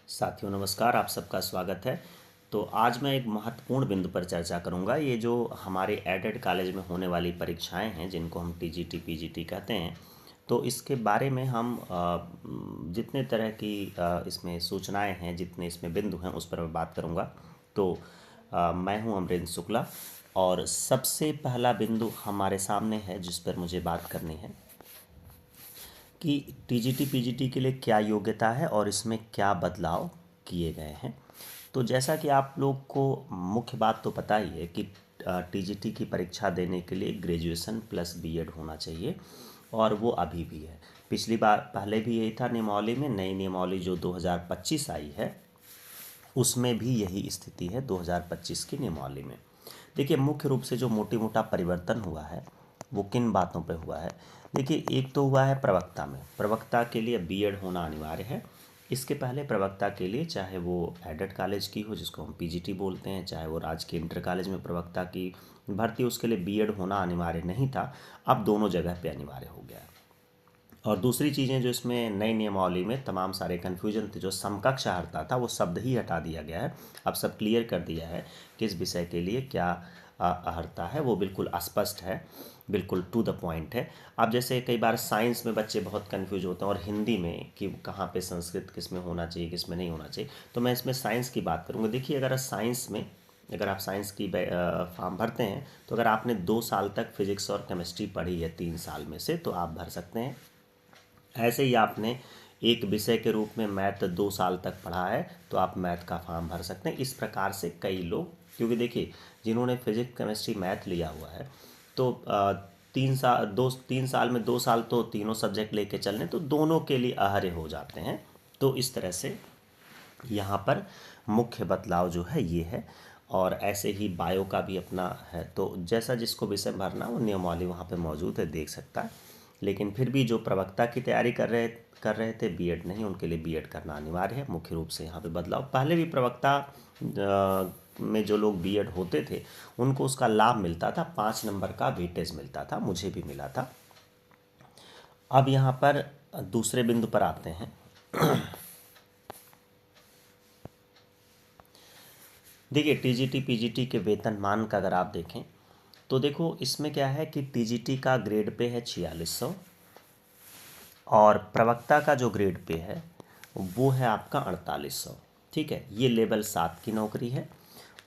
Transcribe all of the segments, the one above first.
साथियों नमस्कार, आप सबका स्वागत है। तो आज मैं एक महत्वपूर्ण बिंदु पर चर्चा करूंगा। ये जो हमारे एडेड कॉलेज में होने वाली परीक्षाएं हैं जिनको हम टीजीटी पीजीटी कहते हैं, तो इसके बारे में हम जितने तरह की इसमें सूचनाएं हैं, जितने इसमें बिंदु हैं, उस पर मैं बात करूंगा। तो मैं हूं अमरेंद्र शुक्ला और सबसे पहला बिंदु हमारे सामने है जिस पर मुझे बात करनी है कि टीजीटी पीजीटी के लिए क्या योग्यता है और इसमें क्या बदलाव किए गए हैं। तो जैसा कि आप लोग को मुख्य बात तो पता ही है कि टीजीटी की परीक्षा देने के लिए ग्रेजुएशन प्लस बीएड होना चाहिए और वो अभी भी है। पिछली बार पहले भी यही था नियमावली में। नई नियमावली जो 2025 आई है उसमें भी यही स्थिति है 2025 की नियमावली में। देखिए, मुख्य रूप से जो मोटी मोटा परिवर्तन हुआ है वो किन बातों पे हुआ है। देखिए, एक तो हुआ है प्रवक्ता में। प्रवक्ता के लिए बीएड होना अनिवार्य है। इसके पहले प्रवक्ता के लिए चाहे वो एडेड कॉलेज की हो जिसको हम पीजीटी बोलते हैं, चाहे वो राजकीय इंटर कॉलेज में प्रवक्ता की भर्ती, उसके लिए बीएड होना अनिवार्य नहीं था। अब दोनों जगह पे अनिवार्य हो गया है। और दूसरी चीज़ें जो इसमें नई नियमावली में तमाम सारे कन्फ्यूजन थे, जो समकक्ष अहर्ता था वो शब्द ही हटा दिया गया है। अब सब क्लियर कर दिया है कि इस विषय के लिए क्या अहर्ता है, वो बिल्कुल स्पष्ट है, बिल्कुल टू द पॉइंट है। अब जैसे कई बार साइंस में बच्चे बहुत कंफ्यूज होते हैं और हिंदी में कि कहाँ पे संस्कृत किस में होना चाहिए किस में नहीं होना चाहिए, तो मैं इसमें साइंस की बात करूँगा। देखिए, अगर आप साइंस की फॉर्म भरते हैं तो अगर आपने 2 साल तक फिजिक्स और केमिस्ट्री पढ़ी है 3 साल में से, तो आप भर सकते हैं। ऐसे ही आपने एक विषय के रूप में मैथ 2 साल तक पढ़ा है तो आप मैथ का फॉर्म भर सकते हैं। इस प्रकार से कई लोग, क्योंकि देखिए जिन्होंने फिजिक्स केमिस्ट्री मैथ लिया हुआ है तो 3 साल में 2 साल तो तीनों सब्जेक्ट लेके चलने, तो दोनों के लिए अहर्य हो जाते हैं। तो इस तरह से यहाँ पर मुख्य बदलाव जो है ये है। और ऐसे ही बायो का भी अपना है, तो जैसा जिसको विषय भरना वो नियमावली वहाँ पे मौजूद है, देख सकता है। लेकिन फिर भी जो प्रवक्ता की तैयारी कर रहे थे, बीएड नहीं, उनके लिए बीएड करना अनिवार्य है। मुख्य रूप से यहाँ पे बदलाव, पहले भी प्रवक्ता में जो लोग बीएड होते थे उनको उसका लाभ मिलता था, 5 नंबर का वेटेज मिलता था, मुझे भी मिला था। अब यहाँ पर दूसरे बिंदु पर आते हैं। देखिए, टीजीटी पीजीटी के वेतनमान का अगर आप देखें तो देखो इसमें क्या है कि टीजीटी का ग्रेड पे है 4600 और प्रवक्ता का जो ग्रेड पे है वो है आपका 4800। ठीक है, ये लेवल 7 की नौकरी है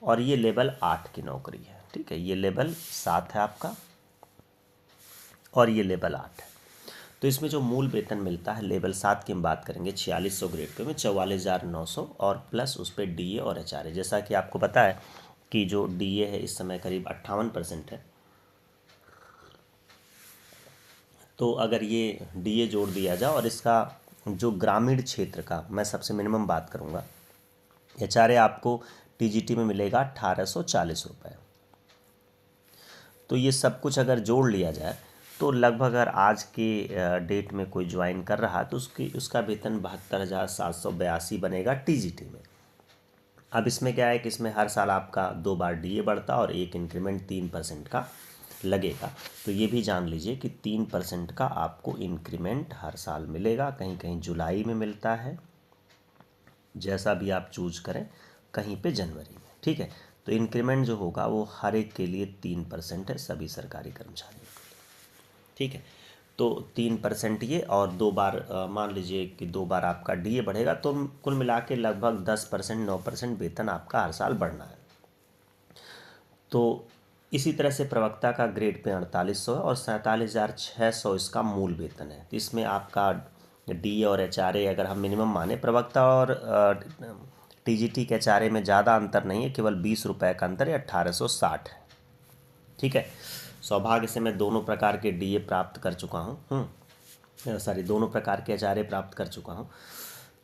और ये लेवल 8 की नौकरी है। ठीक है, ये लेवल 7 है आपका और ये लेवल 8 है। तो इसमें जो मूल वेतन मिलता है लेवल 7 की हम बात करेंगे 4600 ग्रेड पे में 44,900 और प्लस उस पर डीए और एचआरए। जैसा कि आपको पता है कि जो डीए है इस समय करीब 58% है, तो अगर ये डीए जोड़ दिया जाए और इसका जो ग्रामीण क्षेत्र का मैं सबसे मिनिमम बात करूँगा, एचआरए आपको टीजीटी में मिलेगा 1840 रुपये। तो ये सब कुछ अगर जोड़ लिया जाए तो लगभग अगर आज के डेट में कोई ज्वाइन कर रहा तो उसका वेतन 72,782 बनेगा टीजीटी में। अब इसमें क्या है कि इसमें हर साल आपका 2 बार डीए बढ़ता और एक इंक्रीमेंट 3% का लगेगा। तो ये भी जान लीजिए कि 3% का आपको इंक्रीमेंट हर साल मिलेगा। कहीं कहीं जुलाई में मिलता है, जैसा भी आप चूज करें, कहीं पे जनवरी में। ठीक है, तो इंक्रीमेंट जो होगा वो हर एक के लिए 3% है, सभी सरकारी कर्मचारियों के लिए। ठीक है, तो 3% ये और 2 बार मान लीजिए कि 2 बार आपका डीए बढ़ेगा तो कुल मिला के लगभग 10% 9% वेतन आपका हर साल बढ़ना है। तो इसी तरह से प्रवक्ता का ग्रेड पे 4800 है और 47,600 इसका मूल वेतन है। तो इसमें आपका डी और एचआरए अगर हम मिनिमम माने, प्रवक्ता और टीजीटी के एचआरए में ज़्यादा अंतर नहीं है, केवल 20 रुपये का अंतर है, 1860 है। ठीक है, सौभाग्य से मैं दोनों प्रकार के डीए प्राप्त कर चुका हूँ, दोनों प्रकार के एचआरए प्राप्त कर चुका हूँ।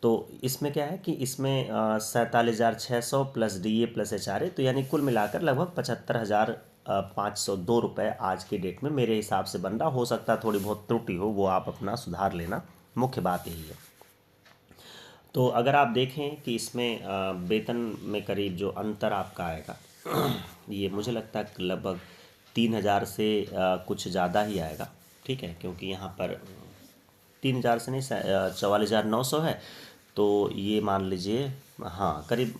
तो इसमें क्या है कि इसमें 47,600 प्लस डीए प्लस एचआरए, तो यानी कुल मिलाकर लगभग 75,502 रुपये आज की डेट में मेरे हिसाब से बन रहा। हो सकता है थोड़ी बहुत त्रुटि हो, वो आप अपना सुधार लेना, मुख्य बात यही है। तो अगर आप देखें कि इसमें वेतन में करीब जो अंतर आपका आएगा ये मुझे लगता है लगभग 3,000 से कुछ ज़्यादा ही आएगा। ठीक है, क्योंकि यहाँ पर 3,000 से नहीं, 44,900 है तो ये मान लीजिए हाँ करीब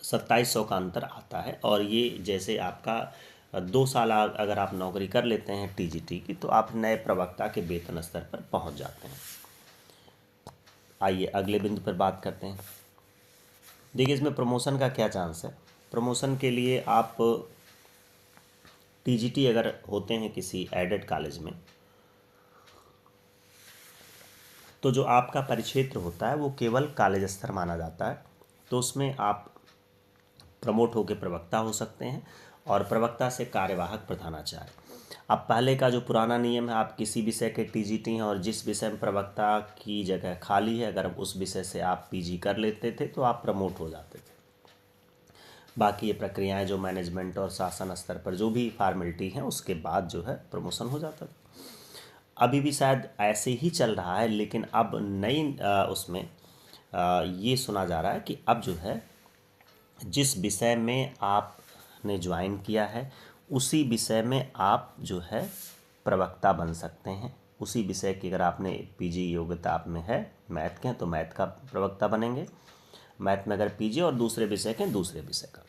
2700 का अंतर आता है। और ये जैसे आपका 2 साल अगर आप नौकरी कर लेते हैं टीजीटी की, तो आप नए प्रवक्ता के वेतन स्तर पर पहुंच जाते हैं। आइए अगले बिंदु पर बात करते हैं। देखिए इसमें प्रमोशन का क्या चांस है। प्रमोशन के लिए आप टीजीटी अगर होते हैं किसी एडेड कॉलेज में, तो जो आपका परिक्षेत्र होता है वो केवल कॉलेज स्तर माना जाता है। तो उसमें आप प्रमोट होकर प्रवक्ता हो सकते हैं और प्रवक्ता से कार्यवाहक प्रधानाचार्य। अब पहले का जो पुराना नियम है, आप किसी विषय के टीजीटी हैं और जिस विषय में प्रवक्ता की जगह खाली है, अगर उस विषय से आप पीजी कर लेते थे तो आप प्रमोट हो जाते थे। बाकी ये प्रक्रियाएं जो मैनेजमेंट और शासन स्तर पर जो भी फॉर्मेलिटी हैं उसके बाद जो है प्रमोशन हो जाता था। अभी भी शायद ऐसे ही चल रहा है, लेकिन अब नई उसमें ये सुना जा रहा है कि अब जो है जिस विषय में आपने ज्वाइन किया है उसी विषय में आप जो है प्रवक्ता बन सकते हैं। उसी विषय की अगर आपने पीजी योग्यता आप में है, मैथ के हैं तो मैथ का प्रवक्ता बनेंगे, मैथ में अगर पीजी और दूसरे विषय के दूसरे विषय का।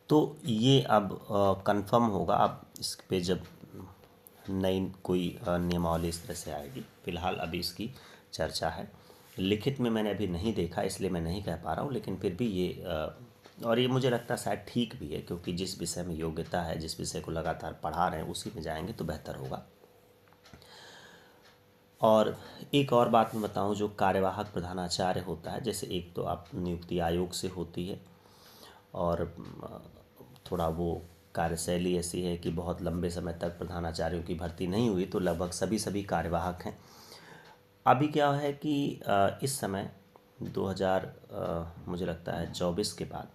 तो ये अब कंफर्म होगा। अब इस पे जब नई कोई नियमावली इस तरह से आएगी, फ़िलहाल अभी इसकी चर्चा है। लिखित में मैंने अभी नहीं देखा इसलिए मैं नहीं कह पा रहा हूँ, लेकिन फिर भी ये और ये मुझे लगता है शायद ठीक भी है, क्योंकि जिस विषय में योग्यता है, जिस विषय को लगातार पढ़ा रहे हैं उसी में जाएंगे तो बेहतर होगा। और एक और बात मैं बताऊं, जो कार्यवाहक प्रधानाचार्य होता है, जैसे एक तो आप नियुक्ति आयोग से होती है और थोड़ा वो कार्यशैली ऐसी है कि बहुत लंबे समय तक प्रधानाचार्यों की भर्ती नहीं हुई, तो लगभग सभी कार्यवाहक हैं। अभी क्या है कि इस समय 2000 मुझे लगता है 24 के बाद,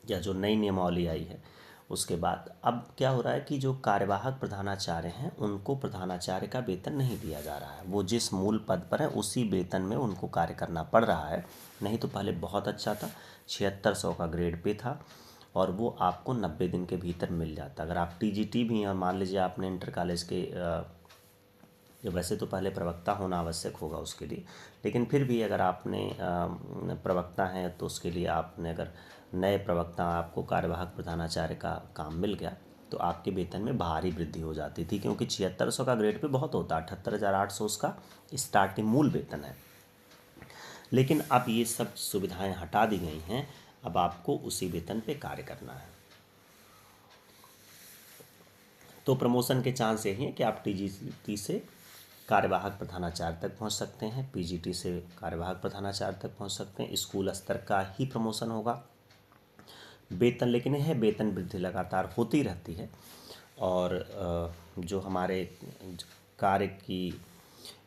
या जो नई नियमावली आई है उसके बाद, अब क्या हो रहा है कि जो कार्यवाहक प्रधानाचार्य हैं उनको प्रधानाचार्य का वेतन नहीं दिया जा रहा है। वो जिस मूल पद पर है उसी वेतन में उनको कार्य करना पड़ रहा है। नहीं तो पहले बहुत अच्छा था, 7600 का ग्रेड पे था और वो आपको 90 दिन के भीतर मिल जाता। अगर आप टीजीटी भी हैं और मान लीजिए आपने इंटर कॉलेज के वैसे तो पहले प्रवक्ता होना आवश्यक होगा उसके लिए, लेकिन फिर भी अगर आपने प्रवक्ता हैं तो उसके लिए आपने अगर नए प्रवक्ता आपको कार्यवाहक प्रधानाचार्य का काम मिल गया तो आपके वेतन में भारी वृद्धि हो जाती थी, क्योंकि 7600 का ग्रेड पे बहुत होता है, 78,800 उसका स्टार्टिंग मूल वेतन है। लेकिन अब ये सब सुविधाएं हटा दी गई हैं, अब आपको उसी वेतन पे कार्य करना है। तो प्रमोशन के चांस यही हैं कि आप टीजीटी से कार्यवाहक प्रधानाचार्य तक पहुंच सकते हैं, पीजीटी से कार्यवाहक प्रधानाचार्य तक पहुंच सकते हैं। स्कूल स्तर का ही प्रमोशन होगा। वेतन लेकिन है, वेतन वृद्धि लगातार होती रहती है और जो हमारे कार्य की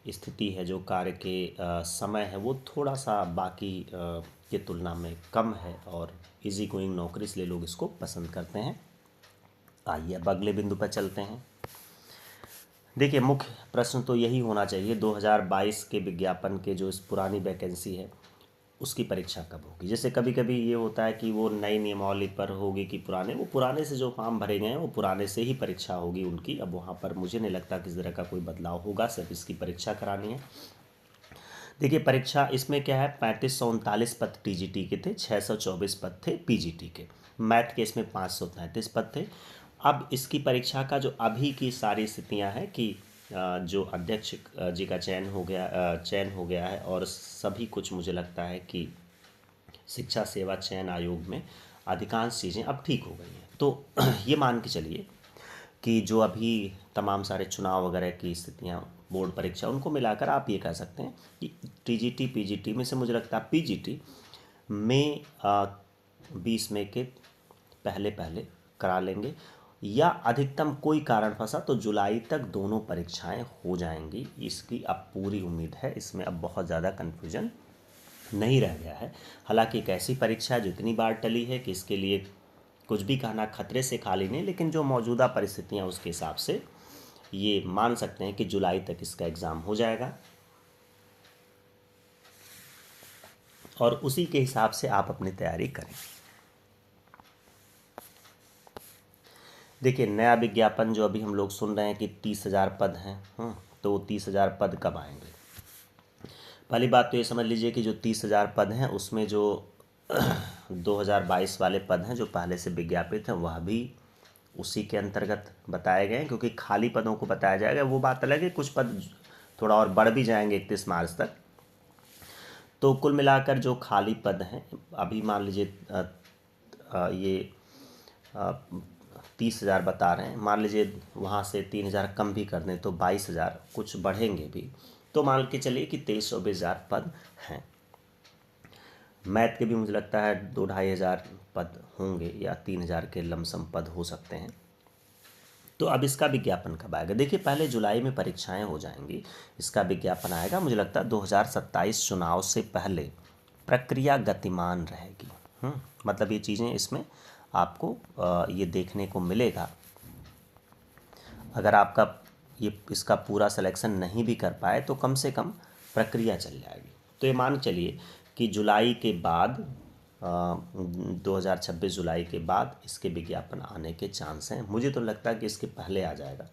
स्थिति है, जो कार्य के समय है, वो थोड़ा सा बाकी की तुलना में कम है और इजी गोइंग नौकरी इसलिए लोग इसको पसंद करते हैं। आइए अब अगले बिंदु पर चलते हैं। देखिए मुख्य प्रश्न तो यही होना चाहिए, 2022 के विज्ञापन के जो इस पुरानी वैकेंसी है उसकी परीक्षा कब होगी। जैसे कभी कभी ये होता है कि वो नई नियमावली पर होगी कि पुराने से जो फॉर्म भरे गए हैं वो पुराने से ही परीक्षा होगी उनकी। अब वहाँ पर मुझे नहीं लगता किस तरह का कोई बदलाव होगा, सिर्फ इसकी परीक्षा करानी है। देखिए परीक्षा इसमें क्या है, 3539 पद टीजीटी के थे, 624 पद थे पीजीटी के, मैथ के इसमें 533 पद थे। अब इसकी परीक्षा का जो अभी की सारी स्थितियां हैं कि जो अध्यक्ष जी का चयन हो गया है और सभी कुछ मुझे लगता है कि शिक्षा सेवा चयन आयोग में अधिकांश चीज़ें अब ठीक हो गई हैं। तो ये मान के चलिए कि जो अभी तमाम सारे चुनाव वगैरह की स्थितियाँ, बोर्ड परीक्षा, उनको मिलाकर आप ये कह सकते हैं कि टीजीटी पीजीटी में से मुझे लगता है पीजीटी में 20 मई के पहले करा लेंगे, या अधिकतम कोई कारण फंसा तो जुलाई तक दोनों परीक्षाएं हो जाएंगी। इसकी अब पूरी उम्मीद है, इसमें अब बहुत ज़्यादा कन्फ्यूजन नहीं रह गया है। हालांकि एक ऐसी परीक्षा है जो इतनी बार टली है कि इसके लिए कुछ भी कहना खतरे से खाली नहीं, लेकिन जो मौजूदा परिस्थितियां उसके हिसाब से ये मान सकते हैं कि जुलाई तक इसका एग्ज़ाम हो जाएगा और उसी के हिसाब से आप अपनी तैयारी करें। देखिए नया विज्ञापन जो अभी हम लोग सुन रहे हैं कि 30,000 पद हैं, तो 30,000 पद कब आएंगे। पहली बात तो ये समझ लीजिए कि जो 30,000 पद हैं उसमें जो 2022 वाले पद हैं जो पहले से विज्ञापित हैं वह भी उसी के अंतर्गत बताए गए हैं, क्योंकि खाली पदों को बताया जाएगा। वो बात अलग है, कुछ पद थोड़ा और बढ़ भी जाएंगे 31 मार्च तक। तो कुल मिलाकर जो खाली पद हैं अभी मान लीजिए ये 30,000 बता रहे हैं, मान लीजिए वहाँ से 3,000 कम भी कर दें तो 22,000 कुछ बढ़ेंगे भी, तो मान के चलिए कि 23-24,000 पद हैं। मैथ के भी मुझे लगता है 2-2,500 पद होंगे या 3,000 के लमसम पद हो सकते हैं। तो अब इसका विज्ञापन कब आएगा? देखिए पहले जुलाई में परीक्षाएं हो जाएंगी, इसका विज्ञापन आएगा मुझे लगता है 2027 चुनाव से पहले। प्रक्रिया गतिमान रहेगी। मतलब ये चीज़ें इसमें आपको ये देखने को मिलेगा। अगर आपका ये इसका पूरा सिलेक्शन नहीं भी कर पाए तो कम से कम प्रक्रिया चल जाएगी। तो ये मान चलिए कि जुलाई के बाद 2026 जुलाई के बाद इसके विज्ञापन आने के चांस हैं। मुझे तो लगता है कि इसके पहले आ जाएगा।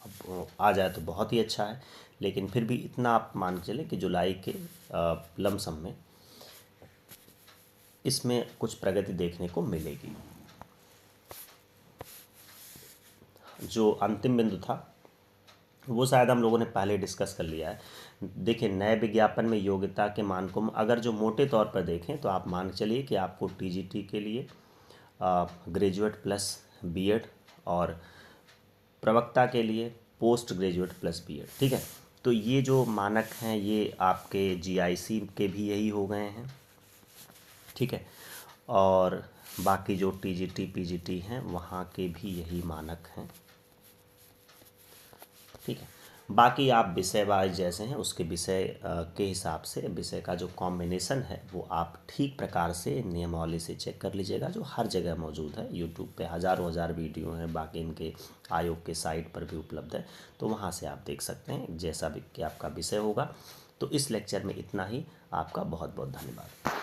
अब आ जाए तो बहुत ही अच्छा है, लेकिन फिर भी इतना आप मान के चलें कि जुलाई के लमसम में इसमें कुछ प्रगति देखने को मिलेगी। जो अंतिम बिंदु था वो शायद हम लोगों ने पहले डिस्कस कर लिया है। देखिए नए विज्ञापन में योग्यता के मानकों में अगर जो मोटे तौर पर देखें तो आप मान चलिए कि आपको टीजीटी के लिए ग्रेजुएट प्लस बीएड और प्रवक्ता के लिए पोस्ट ग्रेजुएट प्लस बीएड, ठीक है। तो ये जो मानक हैं ये आपके जीआईसी के भी यही हो गए हैं, ठीक है। और बाकी जो टीजीटी पीजीटी हैं वहाँ के भी यही मानक हैं, ठीक है। बाकी आप विषय वाइज जैसे हैं उसके विषय के हिसाब से विषय का जो कॉम्बिनेशन है वो आप ठीक प्रकार से नियमावली से चेक कर लीजिएगा, जो हर जगह मौजूद है। यूट्यूब पे हज़ारों वीडियो हैं, बाकी इनके आयोग के साइट पर भी उपलब्ध है, तो वहाँ से आप देख सकते हैं जैसा भी कि आपका विषय होगा। तो इस लेक्चर में इतना ही। आपका बहुत बहुत धन्यवाद।